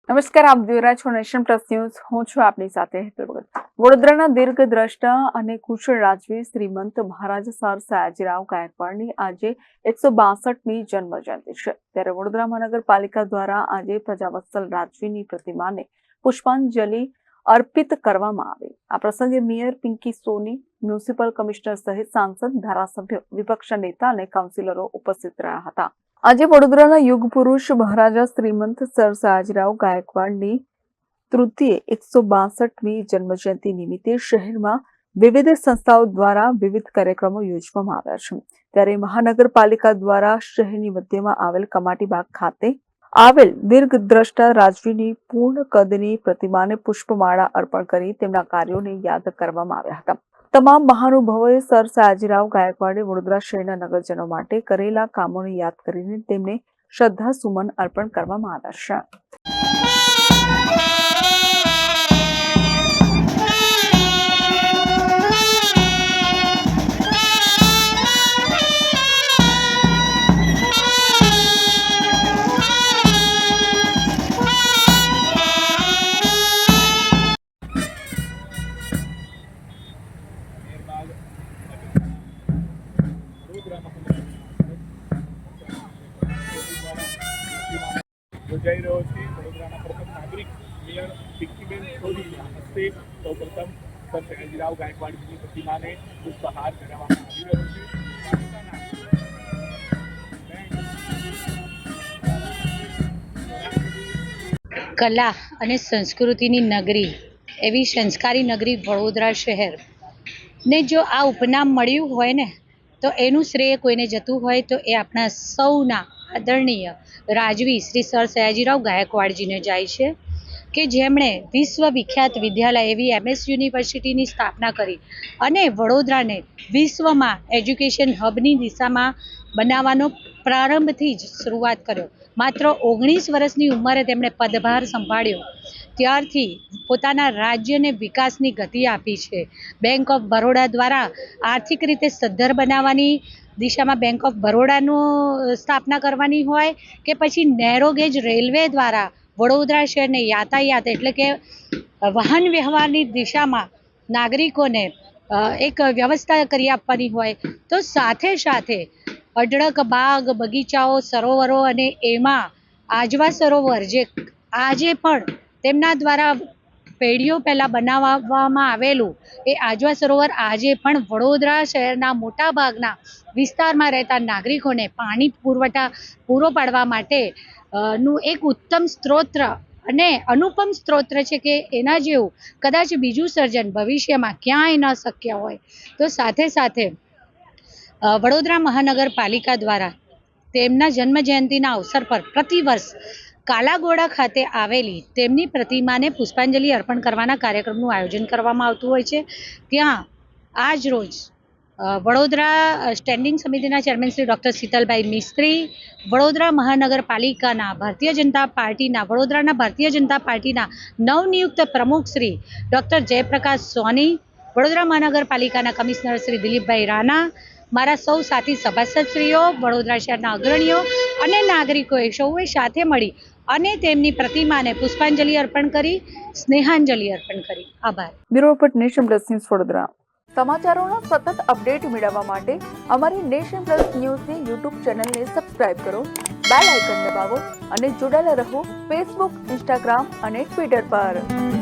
નમસ્કાર, આપ જોઈ રહ્યા છો નેશન પ્લસ ન્યૂઝ. હું છું આપની સાથે હેતલ ભગત. વડોદરાના દીર્ઘદ્રષ્ટા અને કુશળ રાજવી શ્રીમંત મહારાજ સર સયાજીરાવ ગાયકવાડની આજે 162મી જન્મ જયંતિ છે. ત્યારે વડોદરા મહાનગરપાલિકા દ્વારા આજે પ્રજાવત્સલ રાજવીની પ્રતિમાને પુષ્પાંજલિ અર્પિત કરવામાં આવી. આ પ્રસંગે મેયર પિંકી સોની, મ્યુનિસિપલ કમિશનર સહિત સાંસદ, ધારાસભ્યો, વિપક્ષ નેતા અને કાઉન્સિલરો ઉપસ્થિત રહ્યા હતા. આજે વડોદરાના યુગ પુરુષ મહારાજા શ્રીમંત સર સયાજીરાવ ગાયકવાડની તૃતીય 162મી જન્મજયંતિ નિમિત્તે શહેરમાં વિવિધ સંસ્થાઓ દ્વારા વિવિધ કાર્યક્રમો યોજવામાં આવ્યા છે. ત્યારે મહાનગરપાલિકા દ્વારા શહેરની મધ્યમાં આવેલ કમાટીબાગ ખાતે આવેલ દીર્ઘદ્રષ્ટા રાજવીની પૂર્ણ કદની પ્રતિમાને પુષ્પમાળા અર્પણ કરી તેમના કાર્યોને યાદ કરવામાં આવ્યા હતા. તમામ મહાનુભાવોએ સર સયાજીરાવ ગાયકવાડે વડોદરા શહેરના નગરજનો માટે કરેલા કામોને યાદ કરીને તેમને શ્રદ્ધાસુમન અર્પણ કરવામાં આવ્યા છે. યોજાઈ રહ્યો છે. વડોદરાના પ્રથમ નાગરિક મેયર પિંકીબેન સોનીના હસ્તે સૌપ્રથમ સર સયાજીરાવ ગાયકવાડજીની પ્રતિમાને પુષ્પહાર ચઢાવવામાં આવી રહ્યો છે. કલા અને સંસ્કૃતિની નગરી એવી સંસ્કારી નગરી વડોદરા શહેર ને જો આ ઉપનામ મળ્યું હોય ને તો એનું શ્રેય કોઈને જતું હોય તો એ આપણા સૌના આદરણીય રાજવી શ્રી સર સયાજીરાવ ગાયકવાડજીને જાય છે કે જેમણે વિશ્વવિખ્યાત વિદ્યાલય એવી MS યુનિવર્સિટીની સ્થાપના કરી અને વડોદરાને વિશ્વમાં એજ્યુકેશન હબની દિશામાં બનાવવાનો પ્રારંભથી જ શરૂઆત કર્યો. માત્ર 19 વર્ષની ઉંમરે તેમણે પદભાર સંભાળ્યો. ત્યારથી પોતાના રાજ્યને વિકાસની ગતિ આપી છે. બેંક ઓફ બરોડા દ્વારા આર્થિક રીતે સદ્ધર બનાવવાની દિશામાં બેંક ઓફ બરોડાનું સ્થાપના કરવાની હોય કે પછી નેરો ગેજ રેલવે દ્વારા વડોદરા શહેરને યાતાયાત એટલે કે વાહન વ્યવહારની દિશામાં નાગરિકોને એક વ્યવસ્થા કરી આપવાની હોય તો સાથે સાથે અઢળક બાગ બગીચાઓ, સરોવરો અને એમાં આજવા સરોવર જે આજે પણ તેમના દ્વારા પેઢીઓ પહેલાં બનાવવામાં આવેલું એ આજવા સરોવર આજે પણ વડોદરા શહેરના મોટા ભાગના વિસ્તારમાં રહેતા નાગરિકોને પાણી પુરવઠા પૂરો પાડવા માટે નું એક ઉત્તમ સ્ત્રોત અને અનુપમ સ્ત્રોત છે કે એના જેવું કદાચ બીજું સર્જન ભવિષ્યમાં ક્યાંય ન શક્ય હોય. તો સાથે સાથે વડોદરા મહાનગરપાલિકા દ્વારા તેમના જન્મજયંતિના અવસર પર પ્રતિવર્ષ કાલાઘોડા ખાતે આવેલી તેમની પ્રતિમાને પુષ્પાંજલિ અર્પણ કરવાના કાર્યક્રમનું આયોજન કરવામાં આવતું હોય છે. ત્યાં આજ રોજ વડોદરા સ્ટેન્ડિંગ સમિતિના ચેરમેન શ્રી ડૉક્ટર શીતલભાઈ મિસ્ત્રી, વડોદરા મહાનગરપાલિકાના વડોદરાના ભારતીય જનતા પાર્ટીના નવનિયુક્ત પ્રમુખ શ્રી ડૉક્ટર જયપ્રકાશ સોની, વડોદરા મહાનગરપાલિકાના કમિશનર શ્રી દિલીપભાઈ રાણા, મારા સૌ સાથી સભાસદશ્રીઓ, વડોદરા શહેરના અગ્રણીઓ અને નાગરિકોએ સૌએ સાથે મળી અને તેમની પ્રતિમાને પુષ્પાંજલિ અર્પણ કરી, સ્નેહાંજલિ અર્પણ કરી. આભાર. Bureau report, nation plus news, Vadodara. સમાચારોના સતત અપડેટ મેળવવા માટે અમારી નેશન પ્લસ ન્યૂઝની યુટ્યુબ ચેનલને સબસ્ક્રાઇબ કરો, બેલ આઇકન દબાવો અને જોડાયેલા રહો ફેસબુક, ઇન્સ્ટાગ્રામ અને ટ્વિટર પર.